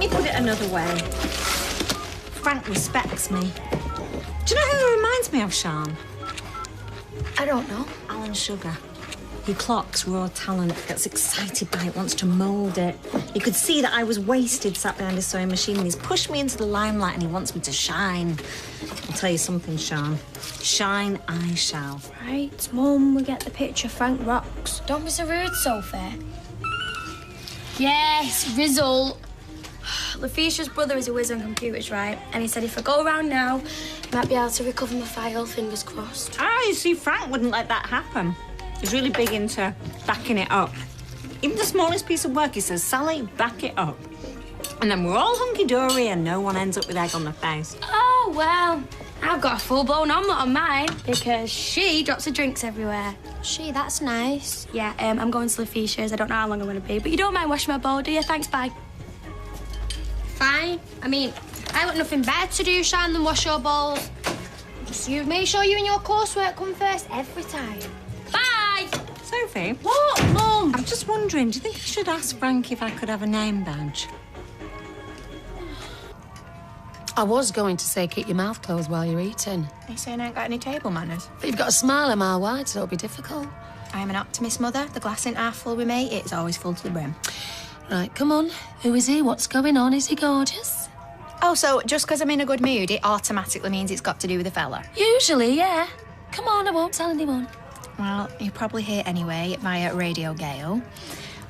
me put it another way. Frank respects me. Do you know who he reminds me of, Sean? I don't know. Alan Sugar. He clocks raw talent, gets excited by it, wants to mould it. He could see that I was wasted sat behind a sewing machine and he's pushed me into the limelight and he wants me to shine. I'll tell you something, Sean. Shine I shall. Right, Mum, we get the picture. Frank rocks. Don't be so rude, Sophie. Yes, result. Laficia's brother is a whiz on computers, right? And he said if I go around now, he might be able to recover my file, fingers crossed. Ah, you see, Frank wouldn't let that happen. He's really big into backing it up. Even the smallest piece of work, he says, Sally, back it up. And then we're all hunky-dory and no one ends up with egg on their face. Oh, well, I've got a full-blown omelette on mine because she drops her drinks everywhere. She, that's nice. Yeah, I'm going to Laficia's. I don't know how long I'm going to be, but you don't mind washing my bowl, do you? Thanks, bye. Fine. I mean, I got nothing better to do, Sean, than wash your bowls. Just you make sure you and your coursework come first every time. Bye! Sophie? What, Mum? I'm just wondering, do you think I should ask Frank if I could have a name badge? I was going to say keep your mouth closed while you're eating. Are you saying I ain't got any table manners? But you've got a smile a mile wide, so it'll be difficult. I am an optimist, Mother. The glass ain't half full with me. It's always full to the brim. Right, come on. Who is he? What's going on? Is he gorgeous? Oh, so just because I'm in a good mood, it automatically means it's got to do with a fella? Usually, yeah. Come on, I won't tell anyone. Well, you'll probably hear anyway via Radio Gale,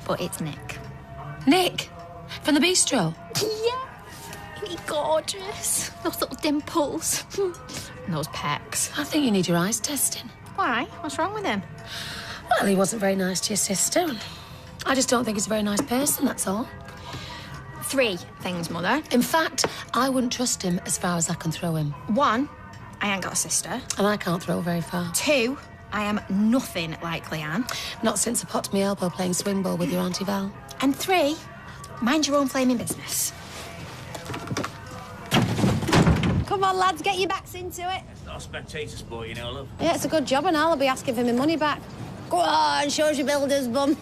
but it's Nick. Nick? From the bistro? Yeah. Isn't he gorgeous? Those little dimples. And those pecs. I think you need your eyes testing. Why? What's wrong with him? Well, he wasn't very nice to your sister. I just don't think he's a very nice person, that's all. 3 things, Mother. In fact, I wouldn't trust him as far as I can throw him. 1, I ain't got a sister. And I can't throw very far. 2, I am nothing like Leanne. Not since I popped my elbow playing swing ball with your Auntie Val. And 3, mind your own flaming business. Come on, lads, get your backs into it. It's not a spectator sport, you know, love. Yeah, it's a good job, and I'll be asking for my money back. Go on, show us your builder's bum.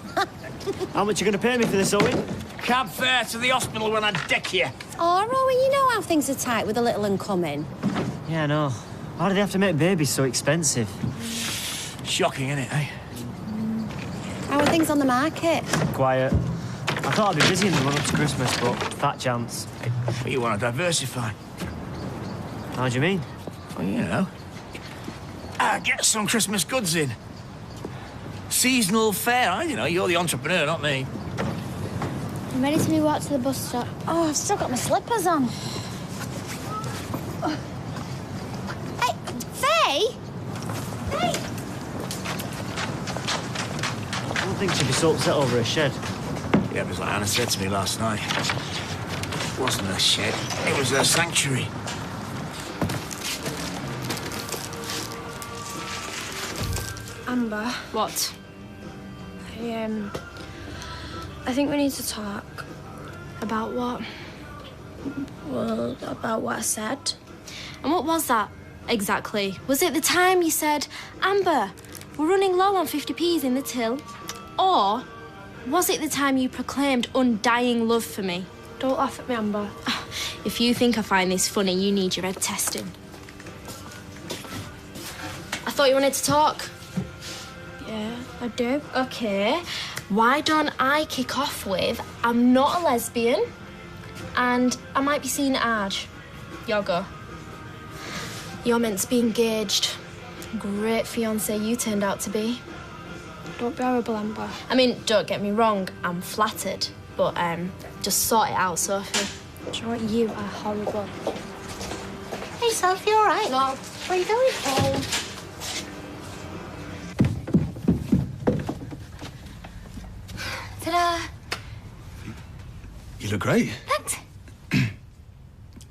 How much are you going to pay me for this, Owen? Cab fare to the hospital when I deck you. Oh, Rowan, you know how things are tight with the little one coming. Yeah, I know. Why do they have to make babies so expensive? Shocking, isn't it, eh? How are things on the market? Quiet. I thought I'd be busy in the run-up to Christmas, but fat chance. But you want to diversify. How do you mean? Well, you know. Get some Christmas goods in. Seasonal fare, I don't know. You're the entrepreneur, not me. I'm ready to be walked to the bus stop. Oh, I've still got my slippers on. Oh. Hey, Faye! Faye! I don't think she'd be so upset over a shed. Yeah, it was like Anna said to me last night. It wasn't a shed. It was a sanctuary. Amber. What? I think we need to talk about what... Well, about what I said. And what was that, exactly? Was it the time you said, Amber, we're running low on 50p's in the till? Or was it the time you proclaimed undying love for me? Don't laugh at me, Amber. If you think I find this funny, you need your head testing. I thought you wanted to talk. Yeah, I do. OK. Why don't I kick off with, I'm not a lesbian, and I might be seeing Arj. Your go. You're meant to be engaged. Great fiancé you turned out to be. Don't be horrible, Amber. I mean, don't get me wrong, I'm flattered, but just sort it out, Sophie. Do you know what? You are horrible. Hey, Sophie, you all right? No. Where are you going? Home. Ta-da! You look great. Thanks.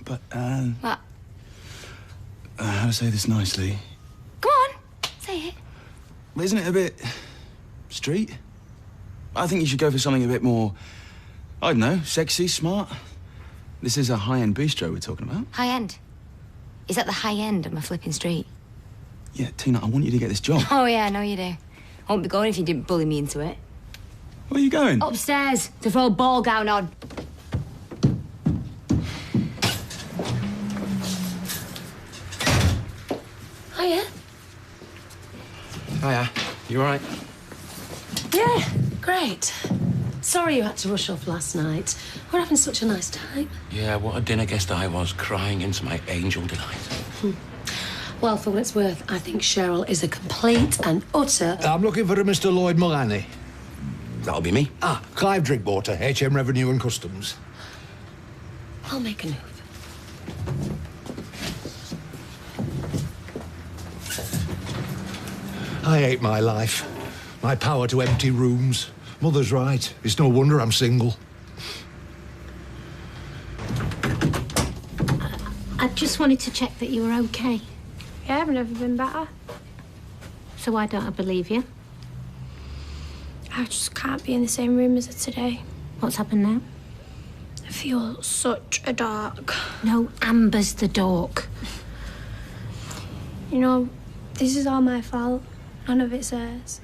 But, What? how to say this nicely? Go on, say it. Isn't it a bit street? I think you should go for something a bit more, I don't know, sexy, smart. This is a high-end bistro we're talking about. High end. Is that the high end of my flipping street? Yeah, Tina, I want you to get this job. Oh, yeah, I know you do. I won't be going if you didn't bully me into it. Where are you going? Upstairs, to throw a ball gown on. Hiya. Hiya. You all right? Yeah, great. Sorry you had to rush off last night. We're having such a nice time. Yeah, what a dinner guest I was, crying into my angel delight. Well, for what it's worth, I think Cheryl is a complete and utter... I'm looking for a Mr. Lloyd Mullaney. That'll be me. Clive Drinkwater, HM Revenue and Customs. I'll make a move. I hate my life. My power to empty rooms. Mother's right. It's no wonder I'm single. I just wanted to check that you were okay. Yeah, I've never been better. So why don't I believe you? I just can't be in the same room as her today. What's happened now? I feel such a dark. No, Amber's the dork. You know, this is all my fault. None of it's hers.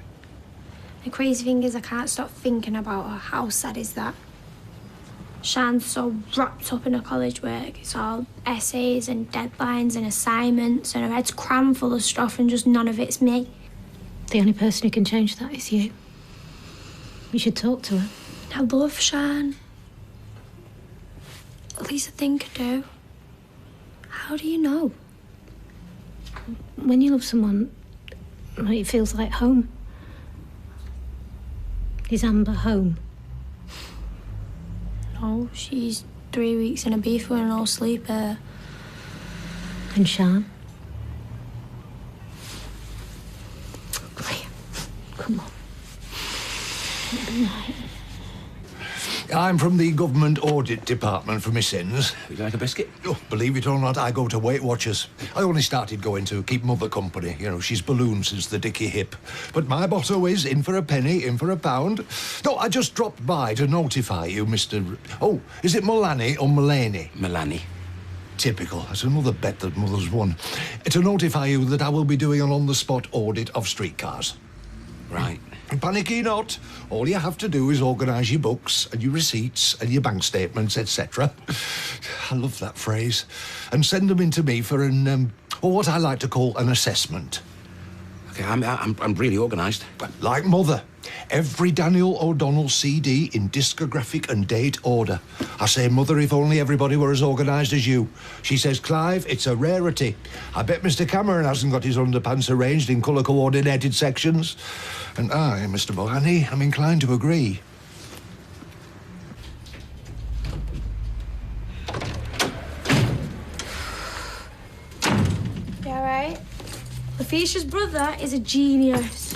The crazy thing is I can't stop thinking about her. How sad is that? Shan's so wrapped up in her college work. It's all essays and deadlines and assignments, and her head's crammed full of stuff, and just none of it's me. The only person who can change that is you. You should talk to her. I love Shan. At least I think I do. How do you know? When you love someone, it feels like home. Is Amber home? No, she's 3 weeks in a beef with no sleeper. And Shan? Come on. Good night. I'm from the Government Audit Department for my sins. Would you like a biscuit? Oh, believe it or not, I go to Weight Watchers. I only started going to keep Mother company. You know, she's ballooned since the dicky hip. But my motto is in for a penny, in for a pound. No, I just dropped by to notify you, Mr... Oh, is it Mullaney or Mullaney? Mullaney. Typical. That's another bet that Mother's won. To notify you that I will be doing an on-the-spot audit of streetcars. Right. Panicky not. All you have to do is organise your books and your receipts and your bank statements, etc. I love that phrase. And send them in to me for an, or what I like to call an assessment. Okay, I'm really organised. Like Mother. Every Daniel O'Donnell CD in discographic and date order. I say, Mother, if only everybody were as organised as you. She says, Clive, it's a rarity. I bet Mr. Cameron hasn't got his underpants arranged in colour-coordinated sections. And I, Mr. Mullaney, am inclined to agree. You all right? Letizia's brother is a genius.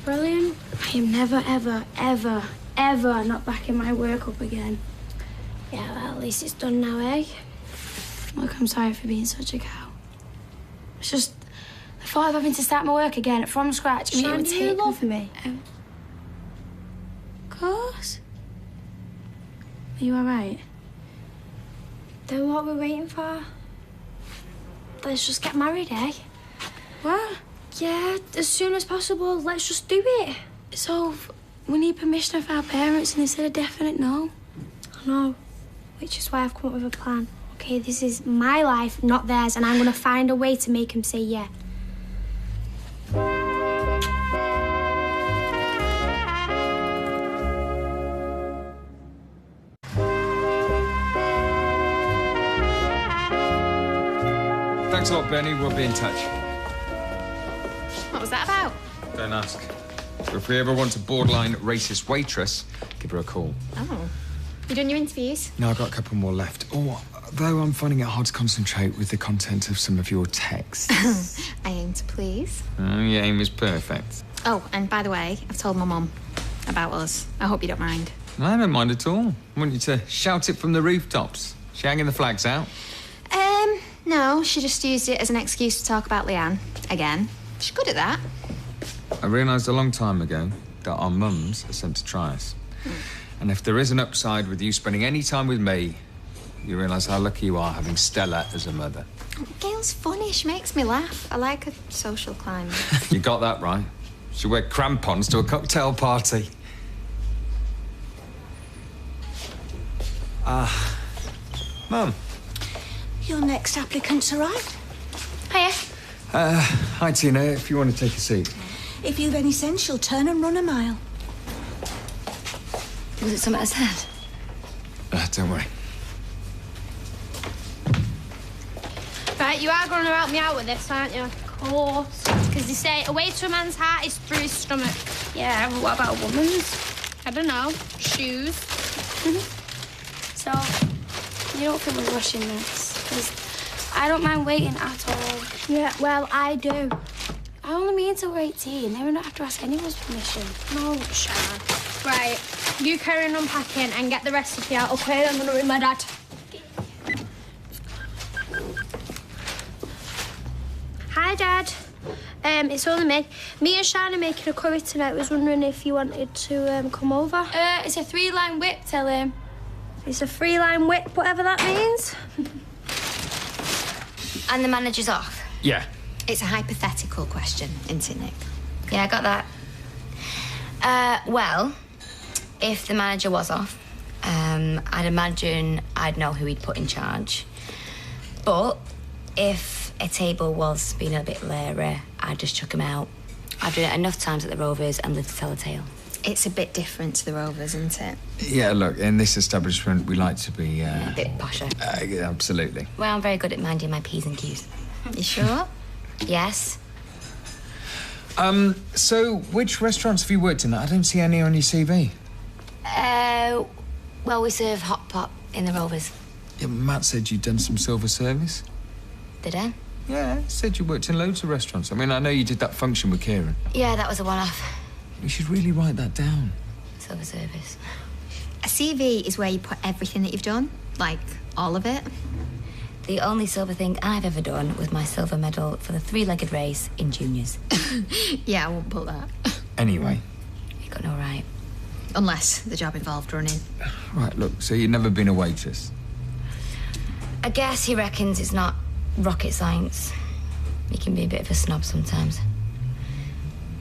Brilliant. I am never, ever, ever, ever not backing my work up again. Yeah, well, at least it's done now, eh? Look, I'm sorry for being such a cow. It's just the thought of having to start my work again from scratch. I mean, it would take love for me. Of course. Are you all right? Then what are we waiting for? Let's just get married, eh? What? Yeah, as soon as possible. Let's just do it. So, we need permission of our parents, and they said a definite no. I know. Which is why I've come up with a plan. Okay, this is my life, not theirs, and I'm going to find a way to make them say yeah. Thanks a lot, Benny. We'll be in touch. What was that about? Don't ask. But if we ever want a borderline racist waitress, give her a call. Oh. You doing your interviews? No, I've got a couple more left. Oh, though I'm finding it hard to concentrate with the content of some of your texts. I aim to please. Oh, your aim is perfect. Oh, and by the way, I've told my mum about us. I hope you don't mind. I don't mind at all. I want you to shout it from the rooftops. She hanging the flags out? No, she just used it as an excuse to talk about Leanne. Again. She's good at that. I realised a long time ago that our mums are sent to try us. And if there is an upside with you spending any time with me, you realise how lucky you are having Stella as a mother. Gail's funny. She makes me laugh. I like a social climber. You got that right. She'll wear crampons to a cocktail party. Mum. Your next applicant's arrived. Hi, Tina. If you want to take a seat. If you've any sense, you'll turn and run a mile. Was it something I said? Don't worry. Right, you are going to help me out with this, aren't you? Of course. Because they say a way to a man's heart is through his stomach. Yeah, but what about a woman's? I don't know. Shoes. So, you don't think we're rushing this? Because I don't mind waiting at all. Yeah, well, I do. I only mean till we're 18. Then we don't have to ask anyone's permission. No, Sharon. Right, you carry on unpacking and get the recipe out, okay? I'm going to ring my dad. Hi, Dad. It's only me. Me and Sharon are making a curry tonight. I was wondering if you wanted to come over. It's a 3-line whip, tell him. It's a 3-line whip, whatever that means. And the manager's off? Yeah. It's a hypothetical question, isn't it, Nick? Yeah, I got that. Well, if the manager was off, I'd imagine I'd know who he'd put in charge. But if a table was being a bit leery, I'd just chuck him out. I've done it enough times at the Rovers and lived to tell a tale. It's a bit different to the Rovers, isn't it? Yeah, look, in this establishment, we like to be... A bit posher. Absolutely. Well, I'm very good at minding my P's and Q's. You sure? Yes. So, which restaurants have you worked in? I don't see any on your CV. Well, we serve hot pot in the Rovers. Yeah, Matt said you'd done some silver service. Did I? Yeah, he said you worked in loads of restaurants. I mean, I know you did that function with Kieran. Yeah, that was a one-off. You should really write that down. Silver service. A CV is where you put everything that you've done, like all of it. The only silver thing I've ever done was my silver medal for the 3-legged race in juniors. Yeah, I won't put that. Anyway. You got no right. Unless the job involved running. Right, look, so you've never been a waitress? I guess he reckons it's not rocket science. He can be a bit of a snob sometimes.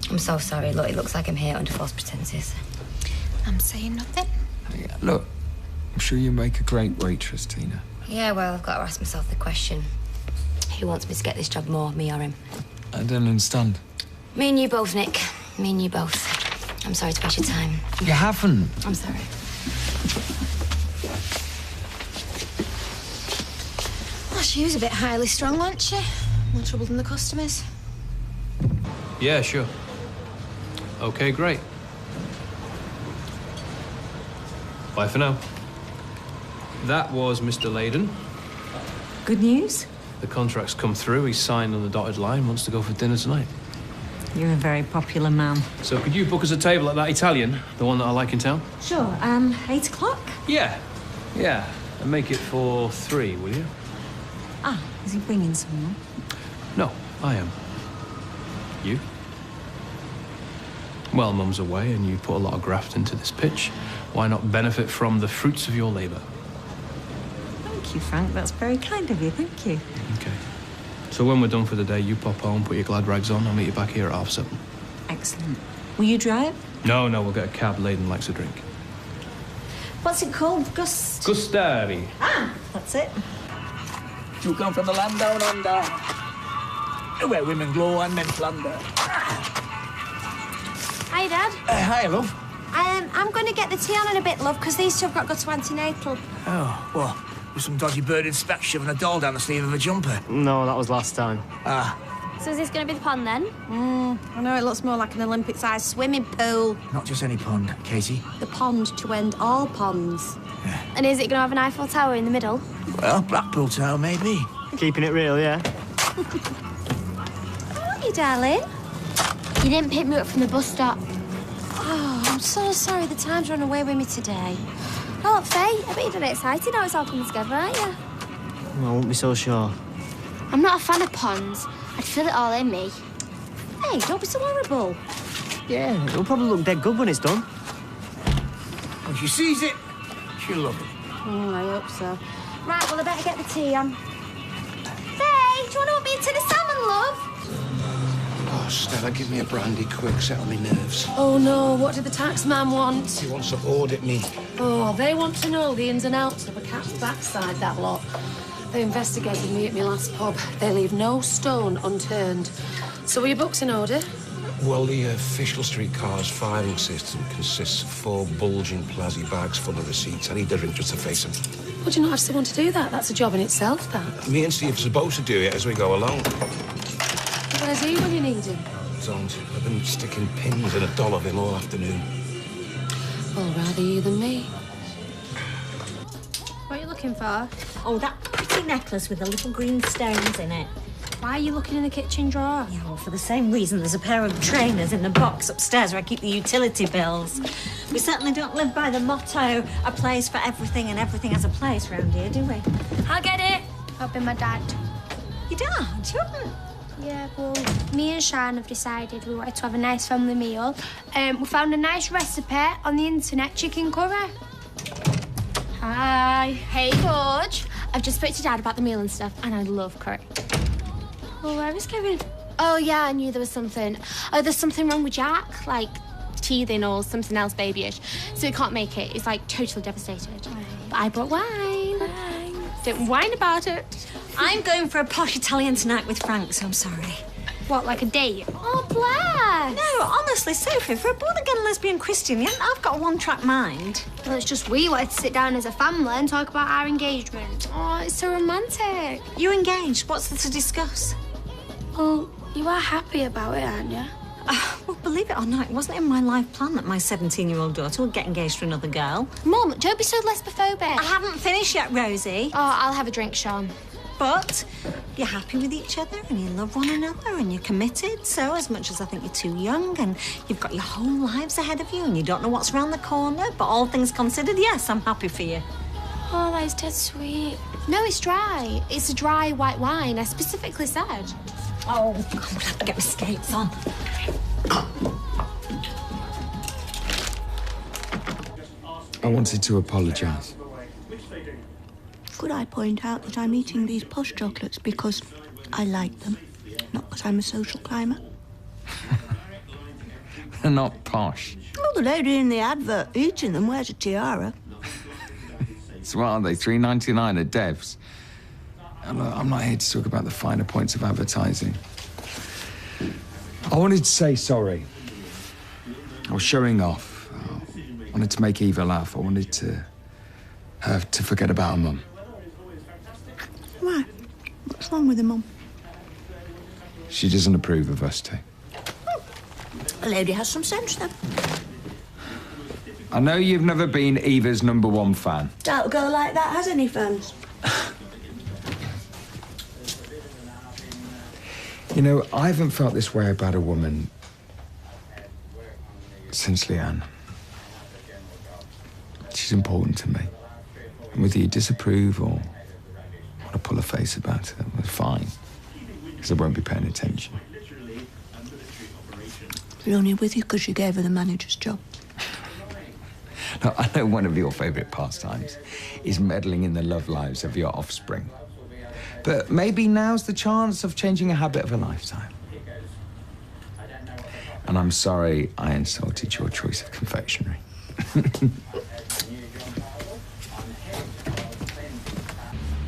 I'm so sorry. Look, it looks like I'm here under false pretenses. I'm saying nothing. Yeah, look, I'm sure you make a great waitress, Tina. Yeah, well, I've got to ask myself the question. Who wants me to get this job more, me or him? I don't understand. Me and you both, Nick. Me and you both. I'm sorry to waste your time. You haven't. I'm sorry. Well, she was a bit highly strung, wasn't she? More trouble than the customers. Yeah, sure. Okay, great. Bye for now. That was Mr. Layden. Good news? The contract's come through. He's signed on the dotted line. Wants to go for dinner tonight. You're a very popular man. So could you book us a table at that Italian, the one that I like in town? Sure. 8 o'clock? Yeah. Yeah. And make it for 3, will you? Ah, is he bringing someone? No, I am. You? Well, Mum's away and you put a lot of graft into this pitch. Why not benefit from the fruits of your labour? Thank you, Frank. That's very kind of you. Thank you. Okay. So when we're done for the day, you pop home, put your glad rags on. I'll meet you back here at 7:30. Excellent. Will you drive? No, we'll get a cab. Layden likes a drink. What's it called? Gustari. Ah, that's it. You come from the land down under, where women glow and men plunder. Hi, Dad. Hi, love. I'm going to get the tea on in a bit, love, because these two have got to go to antenatal. Oh, well, with some dodgy bird in specs shoving a doll down the sleeve of a jumper. No, that was last time. Ah. So is this going to be the pond, then? I know, it looks more like an Olympic-sized swimming pool. Not just any pond, Katie. The pond to end all ponds. Yeah. And is it going to have an Eiffel Tower in the middle? Well, Blackpool Tower, maybe. Keeping it real, yeah? Aren't you, darling? You didn't pick me up from the bus stop. Oh, I'm so sorry. The time's run away with me today. Oh, Faye, I bet you're dead excited how it's all coming together, aren't you? I won't be so sure. I'm not a fan of ponds. I'd feel it all in me. Hey, don't be so horrible. Yeah, it'll probably look dead good when it's done. When she sees it, she'll love it. Oh, I hope so. Right, well, I better get the tea on. Faye, do you want to help me into the salmon, love? Oh, Stella, give me a brandy quick, settle me nerves. Oh, no, what did the tax man want? He wants to audit me. Oh, they want to know the ins and outs of a cat's backside, that lot. They investigated me at my last pub. They leave no stone unturned. So were your books in order? Well, the official streetcar's filing system consists of 4 bulging plastic bags full of receipts. I need a drink just to face them. Would you not have someone to do that? That's a job in itself, that. Me and Steve are supposed to do it as we go along. Where's he when you need him? Don't. I've been sticking pins in a doll of him all afternoon. Well, rather you than me. What are you looking for? Oh, that pretty necklace with the little green stones in it. Why are you looking in the kitchen drawer? Yeah, well, for the same reason there's a pair of trainers in the box upstairs where I keep the utility bills. We certainly don't live by the motto, a place for everything and everything has a place round here, do we? I'll get it. I'll be my dad. Your dad? You haven't? Yeah, well, me and Sian have decided we wanted to have a nice family meal. We found a nice recipe on the internet, chicken curry. Hi. Hey, George. I've just spoke to Dad about the meal and stuff, and I love curry. Well, where is Kevin? Oh, yeah, I knew there was something. Oh, there's something wrong with Jack, like teething or something else babyish. So he can't make it. He's, like, totally devastated. Right. But I brought wine. Thanks. Don't whine about it. I'm going for a posh Italian tonight with Frank, so I'm sorry. What, like a date? Oh, bless. No, honestly, Sophie, for a born-again lesbian Christian, I've got a one-track mind. Well, it's just we wanted to sit down as a family and talk about our engagement. Oh, it's so romantic. You're engaged. What's there to discuss? Well, you are happy about it, aren't you? Well, believe it or not, it wasn't in my life plan that my 17-year-old daughter would get engaged to another girl. Mum, don't be so lesbophobic. I haven't finished yet, Rosie. Oh, I'll have a drink, Sean. But you're happy with each other and you love one another and you're committed. So as much as I think you're too young and you've got your whole lives ahead of you and you don't know what's around the corner, but all things considered, yes, I'm happy for you. Oh, that is dead sweet. No, it's dry. It's a dry white wine, I specifically said. Oh, I'm gonna have to get my skates on. I wanted to apologise. Could I point out that I'm eating these posh chocolates because I like them, not because I'm a social climber? They're not posh. Well, the lady in the advert eating them wears a tiara. So what are they, $3.99 at Dev's? I'm not here to talk about the finer points of advertising. I wanted to say sorry. I was showing off. I wanted to make Eva laugh. I wanted her to forget about her mum. Why? What's wrong with her mum? She doesn't approve of us two. A lady has some sense, then. I know you've never been Eva's #1 fan. Doubt a girl like that has any fans. You know, I haven't felt this way about a woman since Leanne. She's important to me. And whether you disapprove or want to pull a face about it, it's fine. Because I won't be paying attention. We're only with you because you gave her the manager's job. Now, I know one of your favourite pastimes is meddling in the love lives of your offspring. But maybe now's the chance of changing a habit of a lifetime. And I'm sorry I insulted your choice of confectionery.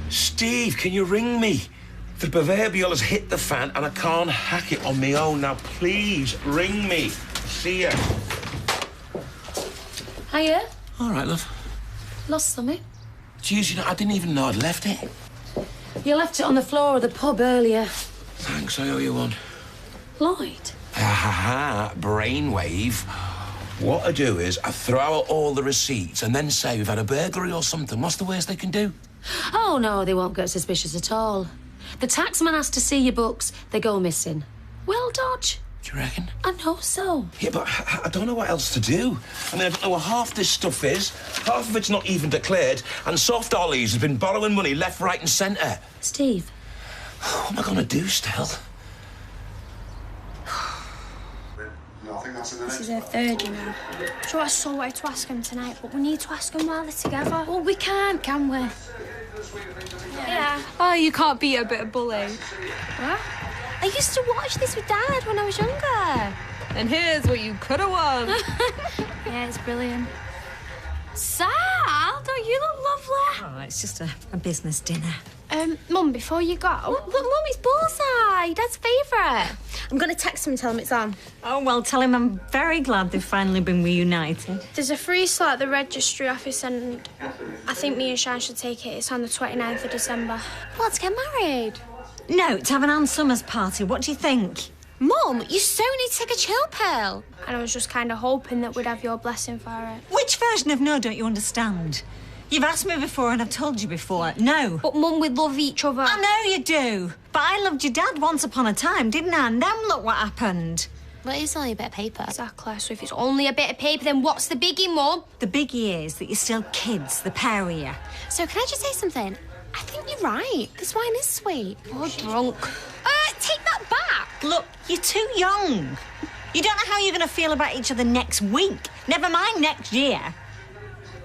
Steve, can you ring me? The proverbial has hit the fan and I can't hack it on my own. Now, please, ring me. See ya. Hiya. All right, love. Lost something? Jeez, you know, I didn't even know I'd left it. You left it on the floor of the pub earlier. Thanks, I owe you one. Lloyd? Ha, brainwave. What I do is I throw out all the receipts and then say we've had a burglary or something. What's the worst they can do? Oh, no, they won't get suspicious at all. The taxman has to see your books, they go missing. Well, Dodge. Do you reckon? I know so. Yeah, but I don't know what else to do. I mean, I don't know what half this stuff is. Half of it's not even declared. And Soft Ollie's has been borrowing money left, right and centre. Steve. What am I going to do, Stell? This is her third, you know. So I so wanted to ask him tonight, but we need to ask him while they're together. Well, we can we? Yeah. Oh, you can't beat a bit of bully. What? I used to watch this with Dad when I was younger. And here's what you could have won. Yeah, it's brilliant. Sal, don't you look lovely? Oh, it's just a business dinner. Mum, before you go... Mum, it's Bullseye, Dad's favourite. I'm going to text him and tell him it's on. Oh, well, tell him I'm very glad they've finally been reunited. There's a free slot at the registry office and I think me and Shan should take it. It's on the 29th of December. What, to get married? No, to have an Anne Summers party. What do you think? Mum, you so need to take a chill pill. And I was just kind of hoping that we'd have your blessing for it. Which version of no don't you understand? You've asked me before and I've told you before. No. But, Mum, we love each other. I know you do. But I loved your dad once upon a time, didn't I? And then look what happened. Well, it's only a bit of paper. Exactly. So if it's only a bit of paper, then what's the biggie, Mum? The biggie is that you're still kids, the pair of you. So can I just say something? I think you're right. This wine is sweet. We're drunk. Take that back. Look, you're too young. You don't know how you're going to feel about each other next week. Never mind next year.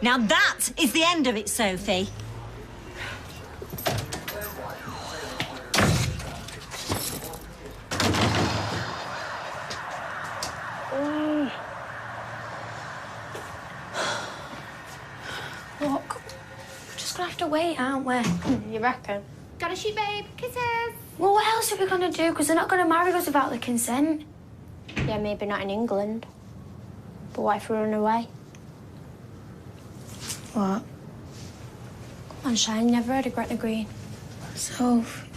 Now that is the end of it, Sophie. Look, we're just going to have to wait, aren't we? You reckon? Gotta shoot, babe. Kisses. Well, what else are we going to do? Because they're not going to marry us without the consent. Yeah, maybe not in England. But what if we run away? What? Come on, Shan, you never heard of Gretna Green. Soph.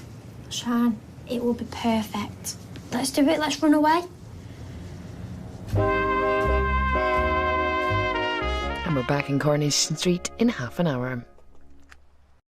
Shan, it will be perfect. Let's do it, let's run away. And we're back in Coronation Street in half an hour.